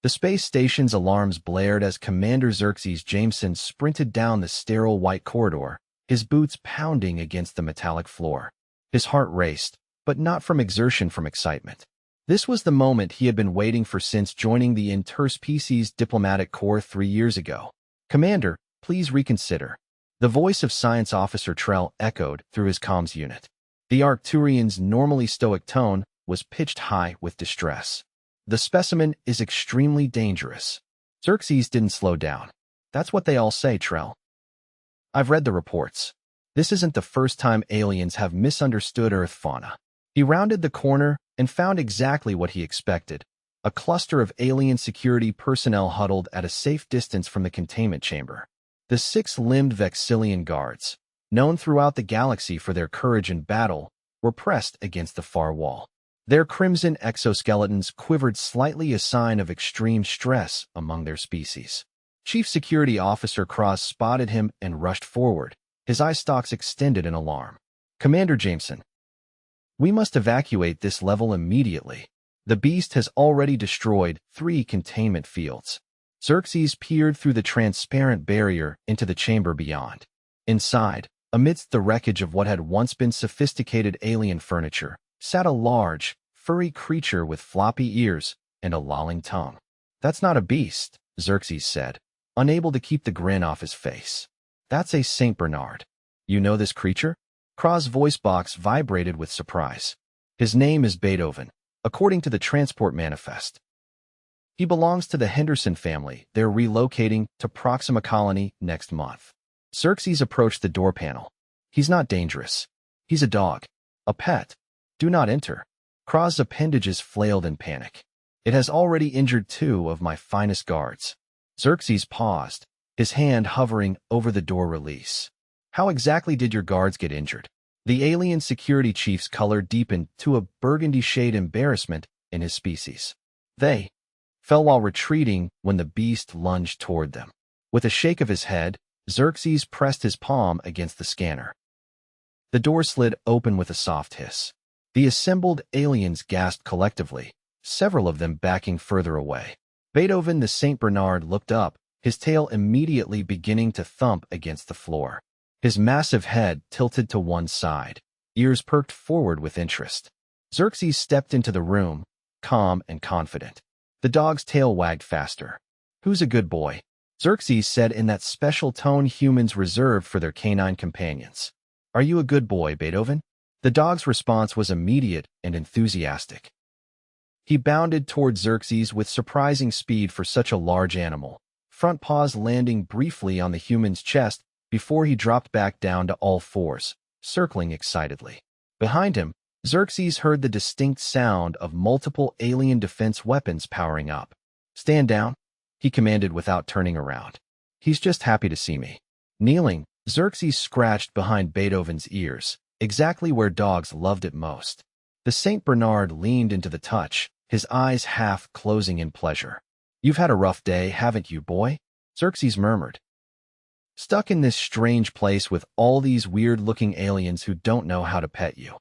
The space station's alarms blared as Commander Xerxes Jameson sprinted down the sterile white corridor, his boots pounding against the metallic floor. His heart raced, but not from exertion, from excitement. This was the moment he had been waiting for since joining the interspecies diplomatic corps 3 years ago. "Commander, please reconsider." The voice of Science Officer Trell echoed through his comms unit. The Arcturian's normally stoic tone was pitched high with distress. "The specimen is extremely dangerous." Xerxes didn't slow down. "That's what they all say, Trell. I've read the reports. This isn't the first time aliens have misunderstood Earth fauna." He rounded the corner and found exactly what he expected: a cluster of alien security personnel huddled at a safe distance from the containment chamber. The 6-limbed Vexillian guards, known throughout the galaxy for their courage in battle, were pressed against the far wall. Their crimson exoskeletons quivered slightly, a sign of extreme stress among their species. Chief Security Officer Cross spotted him and rushed forward, his eye stalks extended in alarm. "Commander Jameson, we must evacuate this level immediately. The beast has already destroyed 3 containment fields." Xerxes peered through the transparent barrier into the chamber beyond. Inside, amidst the wreckage of what had once been sophisticated alien furniture, sat a large, furry creature with floppy ears and a lolling tongue. "That's not a beast," Xerxes said, unable to keep the grin off his face. "That's a Saint Bernard." "You know this creature?" Kraw's voice box vibrated with surprise. "His name is Beethoven, according to the transport manifest. He belongs to the Henderson family. They're relocating to Proxima Colony next month." Xerxes approached the door panel. "He's not dangerous. He's a dog. A pet. Do not enter." Kraw's appendages flailed in panic. "It has already injured 2 of my finest guards." Xerxes paused, his hand hovering over the door release. "How exactly did your guards get injured?" The alien security chief's color deepened to a burgundy shade, embarrassment in his species. "They fell while retreating when the beast lunged toward them." With a shake of his head, Xerxes pressed his palm against the scanner. The door slid open with a soft hiss. The assembled aliens gasped collectively, several of them backing further away. Beethoven the Saint Bernard looked up, his tail immediately beginning to thump against the floor. His massive head tilted to one side, ears perked forward with interest. Xerxes stepped into the room, calm and confident. The dog's tail wagged faster. "Who's a good boy?" Xerxes said in that special tone humans reserved for their canine companions. "Are you a good boy, Beethoven?" The dog's response was immediate and enthusiastic. He bounded toward Xerxes with surprising speed for such a large animal, front paws landing briefly on the human's chest before he dropped back down to all fours, circling excitedly. Behind him, Xerxes heard the distinct sound of multiple alien defense weapons powering up. "Stand down," he commanded without turning around. "He's just happy to see me." Kneeling, Xerxes scratched behind Beethoven's ears, exactly where dogs loved it most. The Saint Bernard leaned into the touch, his eyes half closing in pleasure. "You've had a rough day, haven't you, boy?" Xerxes murmured. "Stuck in this strange place with all these weird-looking aliens who don't know how to pet you."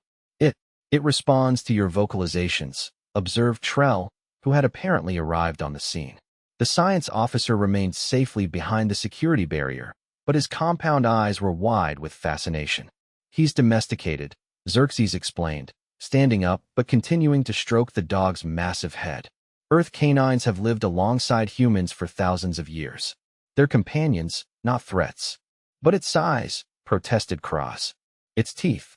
It responds to your vocalizations," observed Trell, who had apparently arrived on the scene. The science officer remained safely behind the security barrier, but his compound eyes were wide with fascination. "He's domesticated," Xerxes explained, standing up but continuing to stroke the dog's massive head. "Earth canines have lived alongside humans for thousands of years. They're companions, not threats." "But its size," protested Cross. "Its teeth."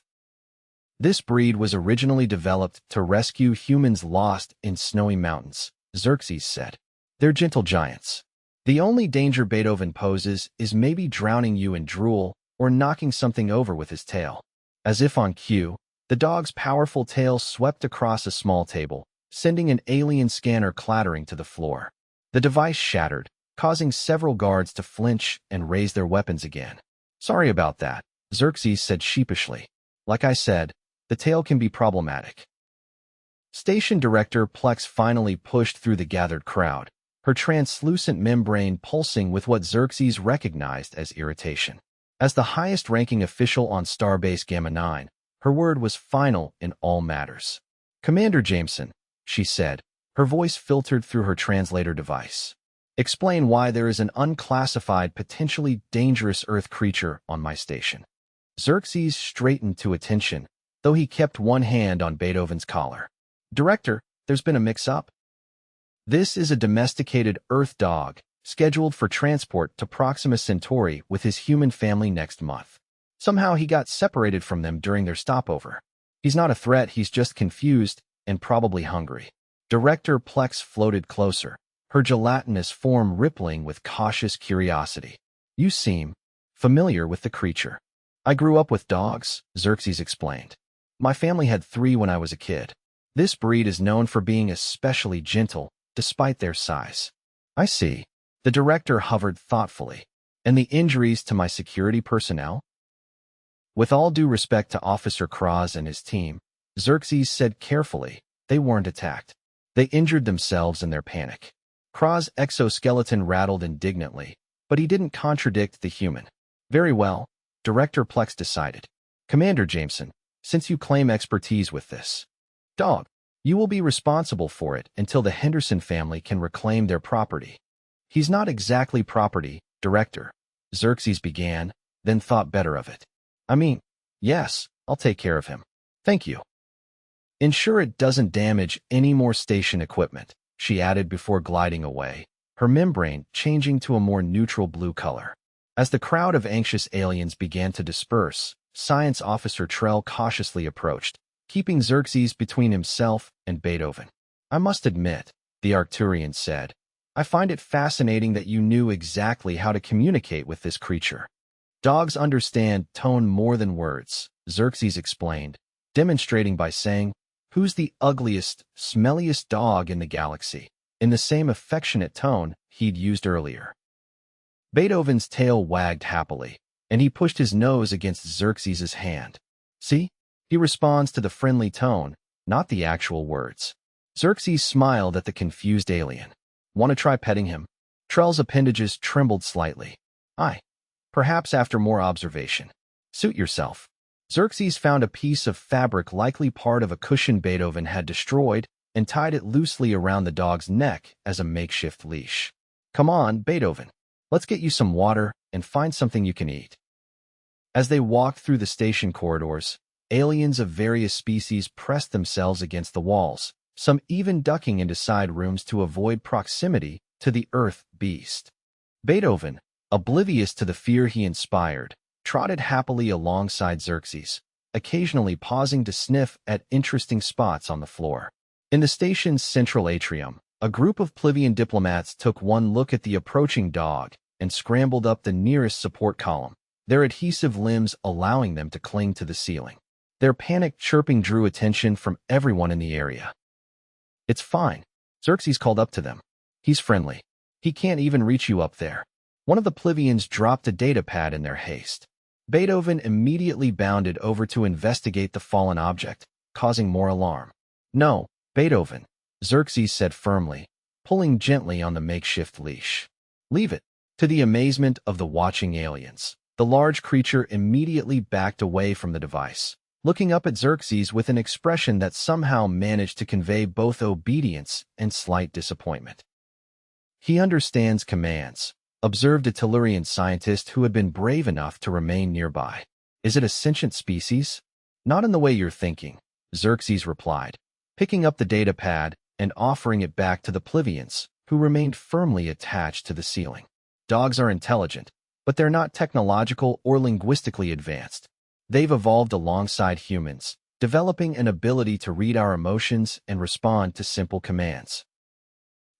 "This breed was originally developed to rescue humans lost in snowy mountains," Xerxes said. "They're gentle giants. The only danger Beethoven poses is maybe drowning you in drool or knocking something over with his tail." As if on cue, the dog's powerful tail swept across a small table, sending an alien scanner clattering to the floor. The device shattered, causing several guards to flinch and raise their weapons again. "Sorry about that," Xerxes said sheepishly. "Like I said, the tail can be problematic." Station Director Plex finally pushed through the gathered crowd, her translucent membrane pulsing with what Xerxes recognized as irritation. As the highest-ranking official on Starbase Gamma 9, her word was final in all matters. "Commander Jameson," she said, Her voice filtered through her translator device. Explain why there is an unclassified, potentially dangerous Earth creature on my station. Xerxes straightened to attention, though he kept one hand on Beethoven's collar. Director, there's been a mix-up. This is a domesticated Earth dog, scheduled for transport to Proxima Centauri with his human family next month. Somehow he got separated from them during their stopover. He's not a threat, he's just confused and probably hungry. Director Plex floated closer, her gelatinous form rippling with cautious curiosity. You seem familiar with the creature. I grew up with dogs, Xerxes explained. My family had 3 when I was a kid. This breed is known for being especially gentle, despite their size. I see. The director hovered thoughtfully. And the injuries to my security personnel? With all due respect to Officer Kraz and his team, Xerxes said carefully, they weren't attacked. They injured themselves in their panic. Kraz's exoskeleton rattled indignantly, but he didn't contradict the human. Very well, Director Plex decided. Commander Jameson, since you claim expertise with this dog, you will be responsible for it until the Henderson family can reclaim their property. He's not exactly property, Director, Xerxes began, then thought better of it. I mean, yes, I'll take care of him. Thank you. Ensure it doesn't damage any more station equipment, she added before gliding away, her membrane changing to a more neutral blue color. As the crowd of anxious aliens began to disperse, Science Officer Trell cautiously approached, keeping Xerxes between himself and Beethoven. I must admit, the Arcturian said, I find it fascinating that you knew exactly how to communicate with this creature. Dogs understand tone more than words, Xerxes explained, demonstrating by saying, who's the ugliest, smelliest dog in the galaxy, in the same affectionate tone he'd used earlier. Beethoven's tail wagged happily, and he pushed his nose against Xerxes' hand. See? He responds to the friendly tone, not the actual words. Xerxes smiled at the confused alien. Want to try petting him? Trell's appendages trembled slightly. Aye. Perhaps after more observation. Suit yourself. Xerxes found a piece of fabric likely part of a cushion Beethoven had destroyed and tied it loosely around the dog's neck as a makeshift leash. Come on, Beethoven. Let's get you some water and find something you can eat. As they walked through the station corridors, aliens of various species pressed themselves against the walls, some even ducking into side rooms to avoid proximity to the Earth beast. Beethoven, oblivious to the fear he inspired, trotted happily alongside Xerxes, occasionally pausing to sniff at interesting spots on the floor. In the station's central atrium, a group of Plivian diplomats took one look at the approaching dog and scrambled up the nearest support column, their adhesive limbs allowing them to cling to the ceiling. Their panicked chirping drew attention from everyone in the area. It's fine, Xerxes called up to them. He's friendly. He can't even reach you up there. One of the Plivians dropped a data pad in their haste. Beethoven immediately bounded over to investigate the fallen object, causing more alarm. No, Beethoven, Xerxes said firmly, pulling gently on the makeshift leash. Leave it. To the amazement of the watching aliens, the large creature immediately backed away from the device, looking up at Xerxes with an expression that somehow managed to convey both obedience and slight disappointment. He understands commands, observed a Tellurian scientist who had been brave enough to remain nearby. Is it a sentient species? Not in the way you're thinking, Xerxes replied, picking up the data pad and offering it back to the Plivians, who remained firmly attached to the ceiling. Dogs are intelligent, but they're not technological or linguistically advanced. They've evolved alongside humans, developing an ability to read our emotions and respond to simple commands.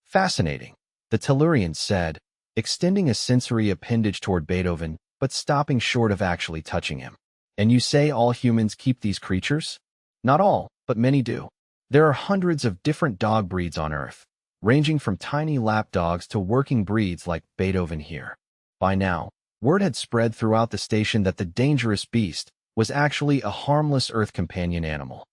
Fascinating, the Tellurian said, extending a sensory appendage toward Beethoven, but stopping short of actually touching him. And you say all humans keep these creatures? Not all, but many do. There are hundreds of different dog breeds on Earth, ranging from tiny lap dogs to working breeds like Beethoven here. By now, word had spread throughout the station that the dangerous beast was actually a harmless Earth companion animal.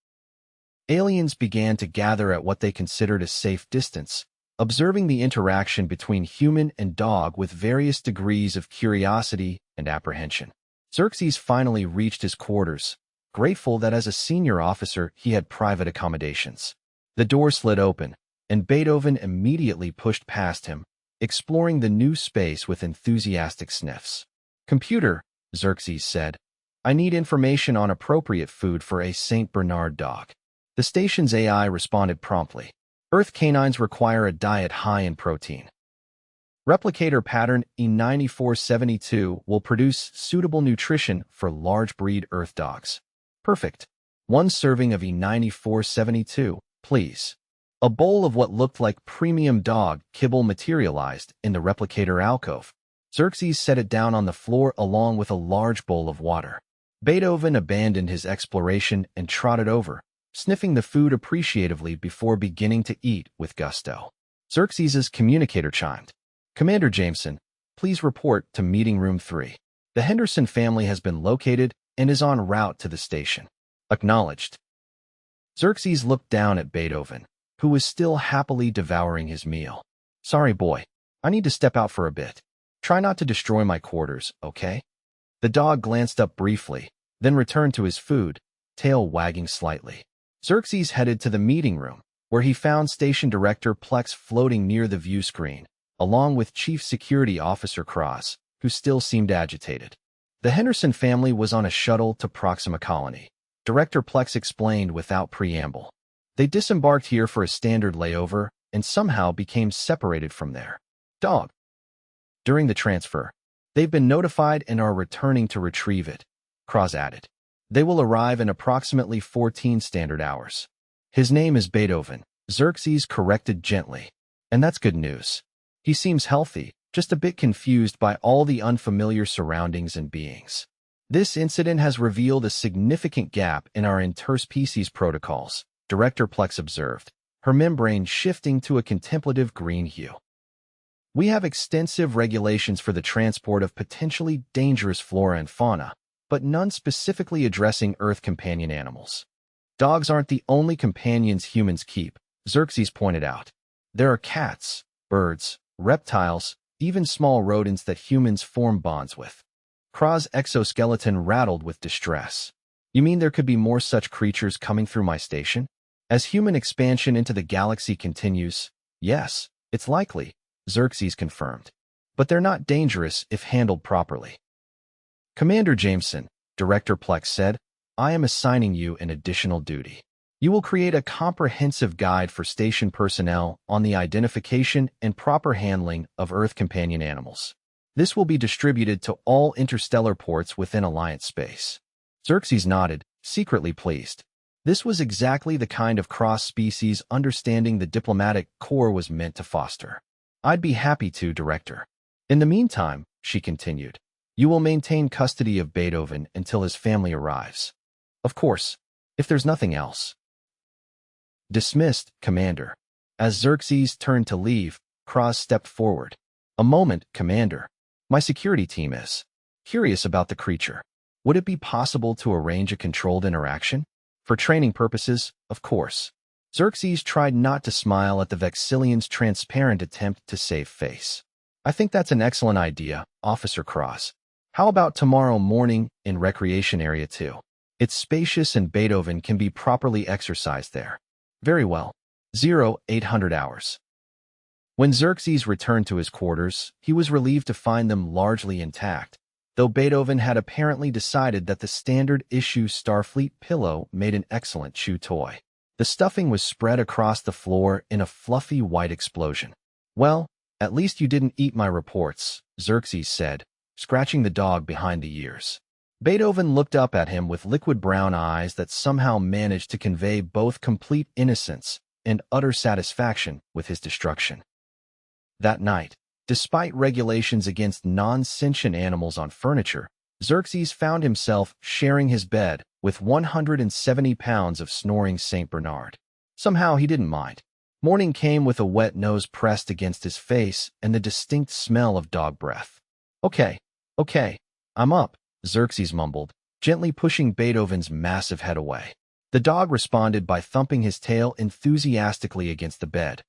Aliens began to gather at what they considered a safe distance, observing the interaction between human and dog with various degrees of curiosity and apprehension. Xerxes finally reached his quarters, grateful that as a senior officer he had private accommodations. The door slid open, and Beethoven immediately pushed past him, exploring the new space with enthusiastic sniffs. "Computer," Xerxes said, "I need information on appropriate food for a Saint Bernard dog." The station's AI responded promptly. "Earth canines require a diet high in protein. Replicator pattern E9472 will produce suitable nutrition for large breed Earth dogs." "Perfect. 1 serving of E9472, please." A bowl of what looked like premium dog kibble materialized in the replicator alcove. Xerxes set it down on the floor along with a large bowl of water. Beethoven abandoned his exploration and trotted over, sniffing the food appreciatively before beginning to eat with gusto. Xerxes's communicator chimed. "Commander Jameson, please report to Meeting Room 3. The Henderson family has been located and is en route to the station." "Acknowledged." Xerxes looked down at Beethoven, who was still happily devouring his meal. "Sorry, boy. I need to step out for a bit. Try not to destroy my quarters, okay?" The dog glanced up briefly, then returned to his food, tail wagging slightly. Xerxes headed to the meeting room, where he found Station Director Plex floating near the view screen, along with Chief Security Officer Cross, who still seemed agitated. The Henderson family was on a shuttle to Proxima Colony. Director Plex explained without preamble. They disembarked here for a standard layover and somehow became separated from their dog. During the transfer, they've been notified and are returning to retrieve it, Cross added. They will arrive in approximately 14 standard hours. "His name is Beethoven," Xerxes corrected gently. "And that's good news. He seems healthy, just a bit confused by all the unfamiliar surroundings and beings. This incident has revealed a significant gap in our interspecies protocols," Director Plex observed, her membrane shifting to a contemplative green hue. "We have extensive regulations for the transport of potentially dangerous flora and fauna, but none specifically addressing Earth companion animals. Dogs aren't the only companions humans keep," Xerxes pointed out. "There are cats, birds, reptiles, even small rodents that humans form bonds with." Kra's exoskeleton rattled with distress. "You mean there could be more such creatures coming through my station? As human expansion into the galaxy continues, yes, it's likely," Xerxes confirmed. "But they're not dangerous if handled properly." "Commander Jameson," Director Plex said, "I am assigning you an additional duty. You will create a comprehensive guide for station personnel on the identification and proper handling of Earth companion animals. This will be distributed to all interstellar ports within Alliance space." Xerxes nodded, secretly pleased. This was exactly the kind of cross-species understanding the diplomatic corps was meant to foster. "I'd be happy to, Director. In the meantime," she continued, "you will maintain custody of Beethoven until his family arrives. Of course, if there's nothing else." "Dismissed, Commander." As Xerxes turned to leave, Kraz stepped forward. "A moment, Commander. My security team is curious about the creature. Would it be possible to arrange a controlled interaction? For training purposes, of course." Xerxes tried not to smile at the Vexillian's transparent attempt to save face. "I think that's an excellent idea, Officer Cross. How about tomorrow morning in Recreation Area 2? It's spacious and Beethoven can be properly exercised there." "Very well. 0800 hours. When Xerxes returned to his quarters, he was relieved to find them largely intact, though Beethoven had apparently decided that the standard-issue Starfleet pillow made an excellent chew toy. The stuffing was spread across the floor in a fluffy white explosion. "Well, at least you didn't eat my reports," Xerxes said, scratching the dog behind the ears. Beethoven looked up at him with liquid brown eyes that somehow managed to convey both complete innocence and utter satisfaction with his destruction. That night, despite regulations against non-sentient animals on furniture, Xerxes found himself sharing his bed with 170 pounds of snoring Saint Bernard. Somehow he didn't mind. Morning came with a wet nose pressed against his face and the distinct smell of dog breath. Okay, I'm up," Xerxes mumbled, gently pushing Beethoven's massive head away. The dog responded by thumping his tail enthusiastically against the bed.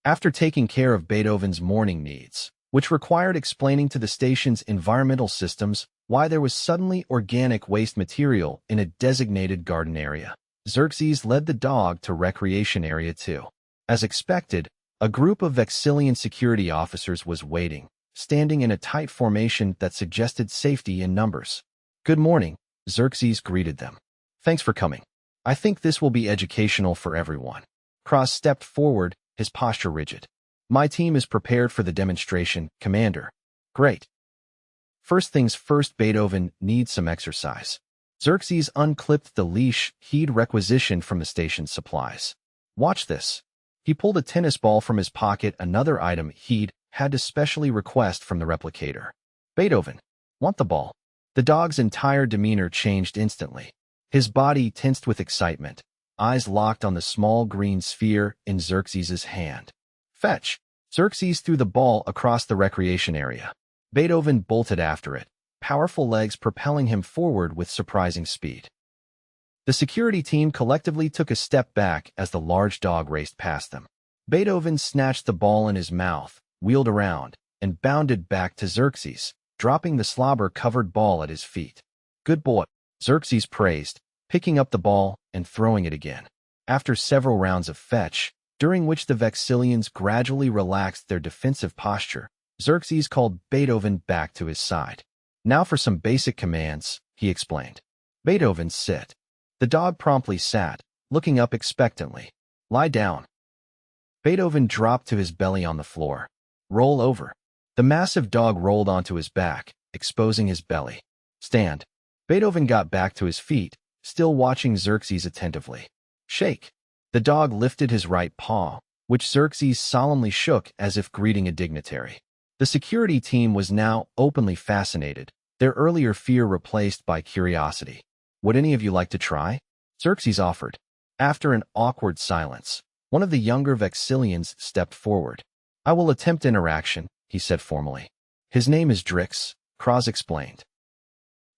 After taking care of Beethoven's morning needs, which required explaining to the station's environmental systems why there was suddenly organic waste material in a designated garden area, Xerxes led the dog to Recreation Area 2. As expected, a group of Vexillian security officers was waiting, standing in a tight formation that suggested safety in numbers. "Good morning," Xerxes greeted them. "Thanks for coming. I think this will be educational for everyone." Cross stepped forward, his posture rigid. "My team is prepared for the demonstration, Commander." "Great. First things first, Beethoven needs some exercise." Xerxes unclipped the leash he'd requisitioned from the station's supplies. "Watch this." He pulled a tennis ball from his pocket, another item he'd had to specially request from the replicator. "Beethoven, want the ball?" The dog's entire demeanor changed instantly. His body tensed with excitement, eyes locked on the small green sphere in Xerxes' hand. "Fetch!" Xerxes threw the ball across the recreation area. Beethoven bolted after it, powerful legs propelling him forward with surprising speed. The security team collectively took a step back as the large dog raced past them. Beethoven snatched the ball in his mouth, wheeled around, and bounded back to Xerxes, dropping the slobber-covered ball at his feet. "Good boy," Xerxes praised, picking up the ball and throwing it again. After several rounds of fetch, during which the Vexillians gradually relaxed their defensive posture, Xerxes called Beethoven back to his side. "Now for some basic commands," he explained. "Beethoven, sit." The dog promptly sat, looking up expectantly. "Lie down." Beethoven dropped to his belly on the floor. "Roll over." The massive dog rolled onto his back, exposing his belly. "Stand." Beethoven got back to his feet, still watching Xerxes attentively. "Shake." The dog lifted his right paw, which Xerxes solemnly shook as if greeting a dignitary. The security team was now openly fascinated, their earlier fear replaced by curiosity. "Would any of you like to try?" Xerxes offered. After an awkward silence, one of the younger Vexillians stepped forward. "I will attempt interaction," he said formally. "His name is Drix," Kraz explained.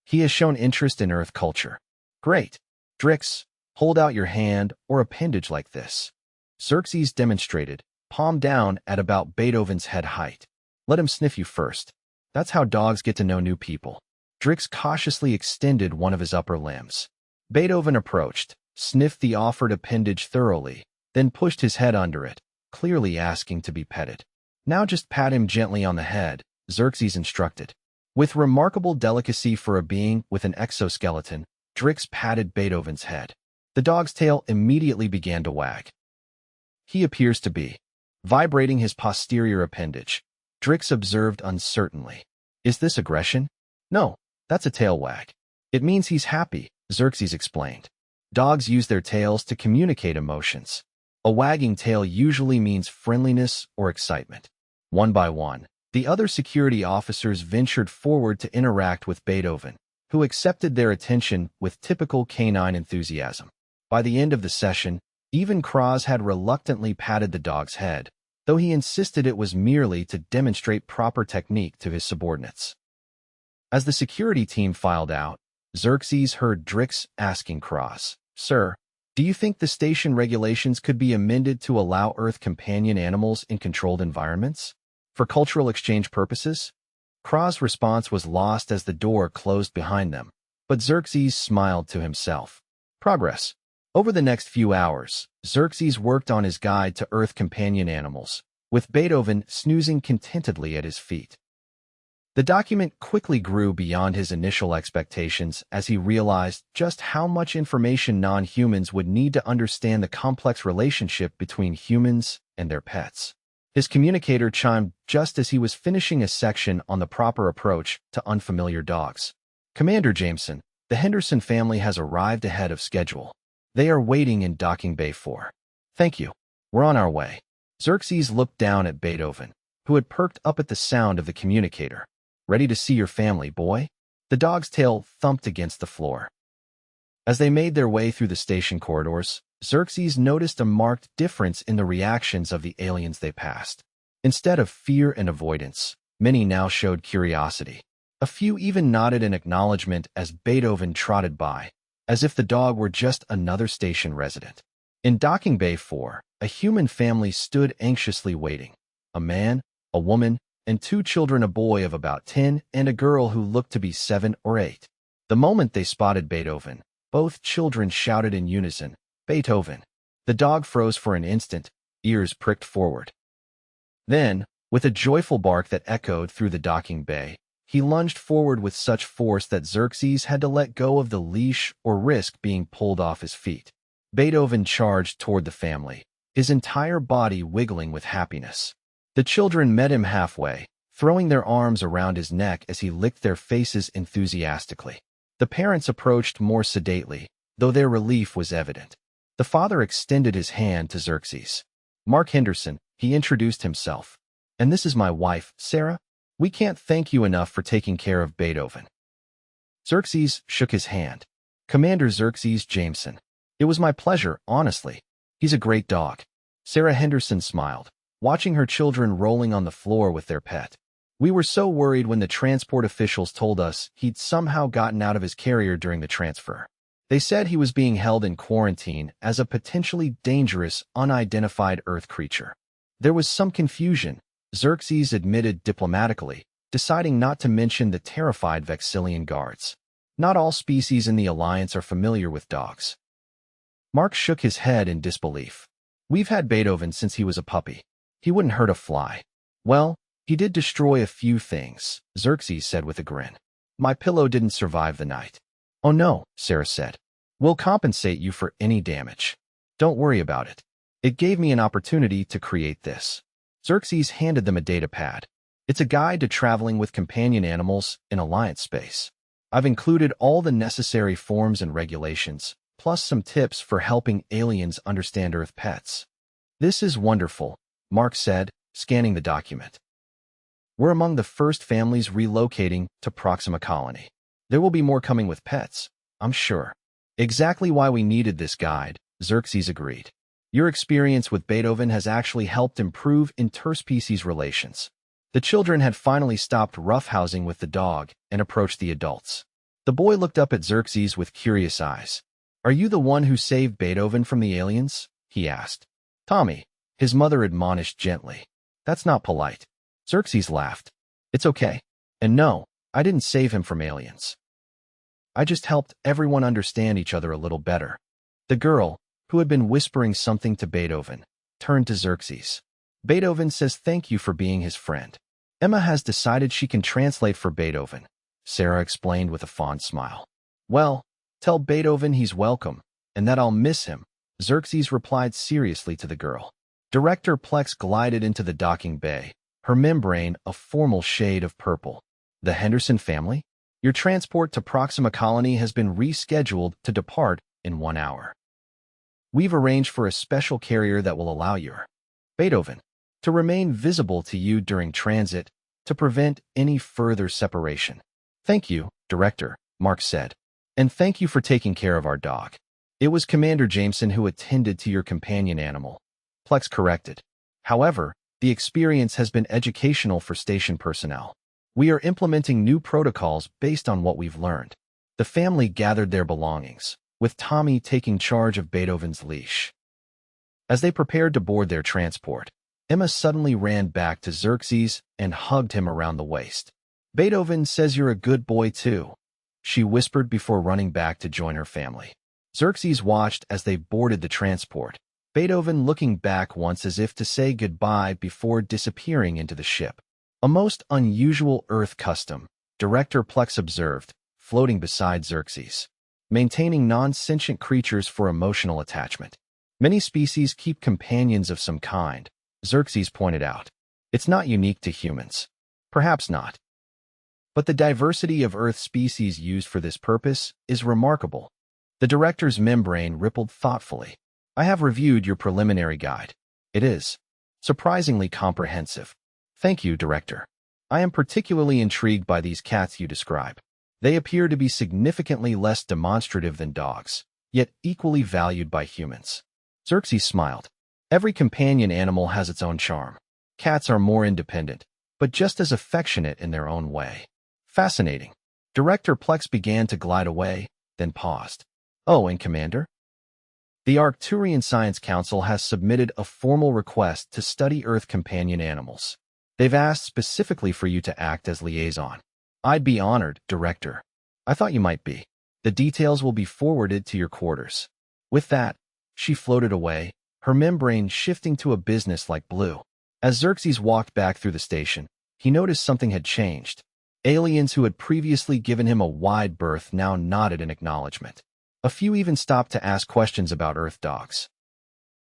"He has shown interest in Earth culture." "Great. Drix, hold out your hand or appendage like this." Xerxes demonstrated, palm down at about Beethoven's head height. "Let him sniff you first. That's how dogs get to know new people." Drix cautiously extended one of his upper limbs. Beethoven approached, sniffed the offered appendage thoroughly, then pushed his head under it, clearly asking to be petted. "Now just pat him gently on the head," Xerxes instructed. With remarkable delicacy for a being with an exoskeleton, Drix patted Beethoven's head. The dog's tail immediately began to wag. "He appears to be vibrating his posterior appendage," Drix observed uncertainly. "Is this aggression?" "No, that's a tail wag. It means he's happy," Xerxes explained. "Dogs use their tails to communicate emotions. A wagging tail usually means friendliness or excitement." One by one, the other security officers ventured forward to interact with Beethoven, who accepted their attention with typical canine enthusiasm. By the end of the session, even Kraz had reluctantly patted the dog's head, though he insisted it was merely to demonstrate proper technique to his subordinates. As the security team filed out, Xerxes heard Drix asking Kraz, "Sir, do you think the station regulations could be amended to allow Earth companion animals in controlled environments? For cultural exchange purposes?" Kraz's response was lost as the door closed behind them, but Xerxes smiled to himself. Progress. Over the next few hours, Xerxes worked on his guide to Earth companion animals, with Beethoven snoozing contentedly at his feet. The document quickly grew beyond his initial expectations as he realized just how much information non-humans would need to understand the complex relationship between humans and their pets. His communicator chimed just as he was finishing a section on the proper approach to unfamiliar dogs. "Commander Jameson, the Henderson family has arrived ahead of schedule. They are waiting in docking bay 4. "Thank you. We're on our way." Xerxes looked down at Beethoven, who had perked up at the sound of the communicator. "Ready to see your family, boy?" The dog's tail thumped against the floor. As they made their way through the station corridors, Xerxes noticed a marked difference in the reactions of the aliens they passed. Instead of fear and avoidance, many now showed curiosity. A few even nodded in acknowledgement as Beethoven trotted by, as if the dog were just another station resident. In docking bay 4, a human family stood anxiously waiting. A man, a woman, and 2 children, a boy of about 10 and a girl who looked to be 7 or 8. The moment they spotted Beethoven, both children shouted in unison, "Beethoven!" The dog froze for an instant, ears pricked forward. Then, with a joyful bark that echoed through the docking bay, he lunged forward with such force that Xerxes had to let go of the leash or risk being pulled off his feet. Beethoven charged toward the family, his entire body wiggling with happiness. The children met him halfway, throwing their arms around his neck as he licked their faces enthusiastically. The parents approached more sedately, though their relief was evident. The father extended his hand to Xerxes. "Mark Henderson," he introduced himself. "And this is my wife, Sarah. We can't thank you enough for taking care of Beethoven." Xerxes shook his hand. "Commander Xerxes Jameson. It was my pleasure, honestly. He's a great dog." Sarah Henderson smiled, watching her children rolling on the floor with their pet. "We were so worried when the transport officials told us he'd somehow gotten out of his carrier during the transfer. They said he was being held in quarantine as a potentially dangerous, unidentified Earth creature." There was some confusion, Xerxes admitted diplomatically, deciding not to mention the terrified Vexillian guards. Not all species in the Alliance are familiar with dogs. Mark shook his head in disbelief. "We've had Beethoven since he was a puppy. He wouldn't hurt a fly." "Well, he did destroy a few things," Xerxes said with a grin. "My pillow didn't survive the night." "Oh no," Sarah said. "We'll compensate you for any damage. Don't worry about it. It gave me an opportunity to create this." Xerxes handed them a data pad. "It's a guide to traveling with companion animals in Alliance space. I've included all the necessary forms and regulations, plus some tips for helping aliens understand Earth pets." "This is wonderful," Mark said, scanning the document. "We're among the first families relocating to Proxima Colony. There will be more coming with pets, I'm sure." "Exactly why we needed this guide," Xerxes agreed. "Your experience with Beethoven has actually helped improve interspecies relations." The children had finally stopped roughhousing with the dog and approached the adults. The boy looked up at Xerxes with curious eyes. "Are you the one who saved Beethoven from the aliens?" he asked. "Tommy," his mother admonished gently. "That's not polite." Xerxes laughed. "It's okay. And no, I didn't save him from aliens. I just helped everyone understand each other a little better." The girl, who had been whispering something to Beethoven, turned to Xerxes. "Beethoven says thank you for being his friend. Emma has decided she can translate for Beethoven," Sarah explained with a fond smile. "Well, tell Beethoven he's welcome, and that I'll miss him," Xerxes replied seriously to the girl. Director Plex glided into the docking bay, her membrane a formal shade of purple. "The Henderson family? Your transport to Proxima Colony has been rescheduled to depart in 1 hour. We've arranged for a special carrier that will allow your Beethoven to remain visible to you during transit to prevent any further separation." "Thank you, Director," Mark said. "And thank you for taking care of our dog." "It was Commander Jameson who attended to your companion animal," Plex corrected. "However, the experience has been educational for station personnel. We are implementing new protocols based on what we've learned." The family gathered their belongings, with Tommy taking charge of Beethoven's leash. As they prepared to board their transport, Emma suddenly ran back to Xerxes and hugged him around the waist. "Beethoven says you're a good boy too," she whispered before running back to join her family. Xerxes watched as they boarded the transport, Beethoven looking back once as if to say goodbye before disappearing into the ship. "A most unusual Earth custom," Director Plex observed, floating beside Xerxes. "Maintaining non-sentient creatures for emotional attachment. Many species keep companions of some kind," Xerxes pointed out. "It's not unique to humans." "Perhaps not. But the diversity of Earth species used for this purpose is remarkable." The director's membrane rippled thoughtfully. "I have reviewed your preliminary guide. It is surprisingly comprehensive." "Thank you, Director. I am particularly intrigued by these cats you describe. They appear to be significantly less demonstrative than dogs, yet equally valued by humans." Xerxes smiled. "Every companion animal has its own charm. Cats are more independent, but just as affectionate in their own way." "Fascinating." Director Plex began to glide away, then paused. "Oh, and Commander? The Arcturian Science Council has submitted a formal request to study Earth companion animals. They've asked specifically for you to act as liaison." "I'd be honored, Director. I thought you might be. The details will be forwarded to your quarters." With that, she floated away, her membrane shifting to a business-like blue. As Xerxes walked back through the station, he noticed something had changed. Aliens who had previously given him a wide berth now nodded in acknowledgement. A few even stopped to ask questions about Earth dogs.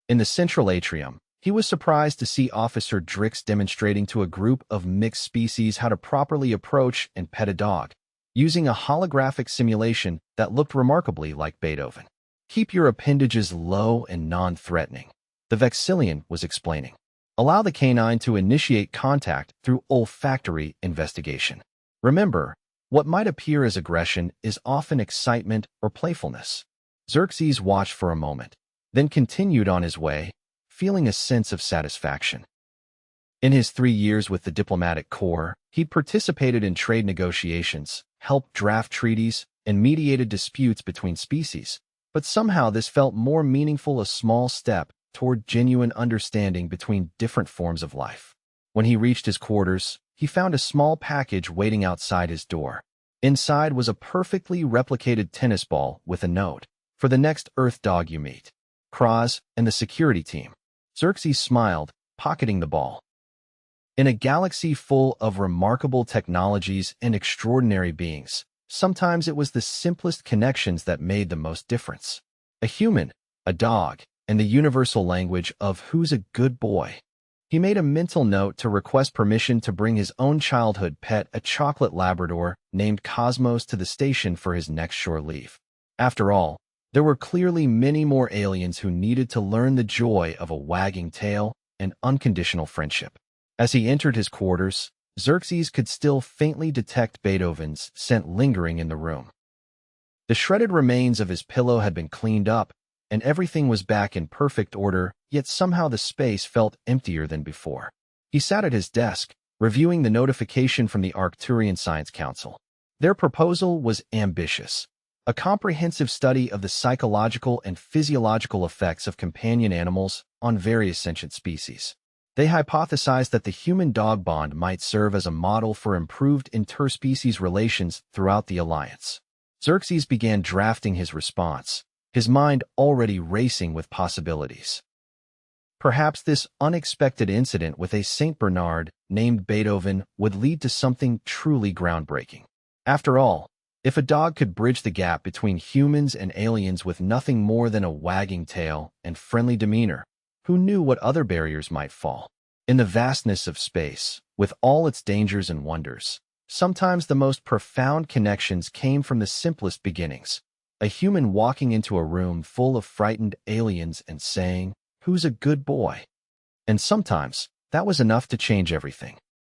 In the central atrium, he was surprised to see Officer Drix demonstrating to a group of mixed species how to properly approach and pet a dog, using a holographic simulation that looked remarkably like Beethoven. "Keep your appendages low and non-threatening," the Vexillian was explaining. "Allow the canine to initiate contact through olfactory investigation. Remember, what might appear as aggression is often excitement or playfulness." Xerxes watched for a moment, then continued on his way, feeling a sense of satisfaction. In his 3 years with the diplomatic corps, he'd participated in trade negotiations, helped draft treaties, and mediated disputes between species. But somehow this felt more meaningful, a small step toward genuine understanding between different forms of life. When he reached his quarters, he found a small package waiting outside his door. Inside was a perfectly replicated tennis ball with a note: "For the next Earth dog you meet, Kraz and the security team." Xerxes smiled, pocketing the ball. In a galaxy full of remarkable technologies and extraordinary beings, sometimes it was the simplest connections that made the most difference. A human, a dog, and the universal language of "who's a good boy." He made a mental note to request permission to bring his own childhood pet, a chocolate Labrador named Cosmos, to the station for his next shore leave. After all, there were clearly many more aliens who needed to learn the joy of a wagging tail and unconditional friendship. As he entered his quarters, Xerxes could still faintly detect Beethoven's scent lingering in the room. The shredded remains of his pillow had been cleaned up, and everything was back in perfect order, yet somehow the space felt emptier than before. He sat at his desk, reviewing the notification from the Arcturian Science Council. Their proposal was ambitious: a comprehensive study of the psychological and physiological effects of companion animals on various sentient species. They hypothesized that the human-dog bond might serve as a model for improved interspecies relations throughout the alliance. Xerxes began drafting his response, his mind already racing with possibilities. Perhaps this unexpected incident with a Saint Bernard named Beethoven would lead to something truly groundbreaking. After all, if a dog could bridge the gap between humans and aliens with nothing more than a wagging tail and friendly demeanor, who knew what other barriers might fall? In the vastness of space, with all its dangers and wonders, sometimes the most profound connections came from the simplest beginnings. A human walking into a room full of frightened aliens and saying, "Who's a good boy?" And sometimes, that was enough to change everything.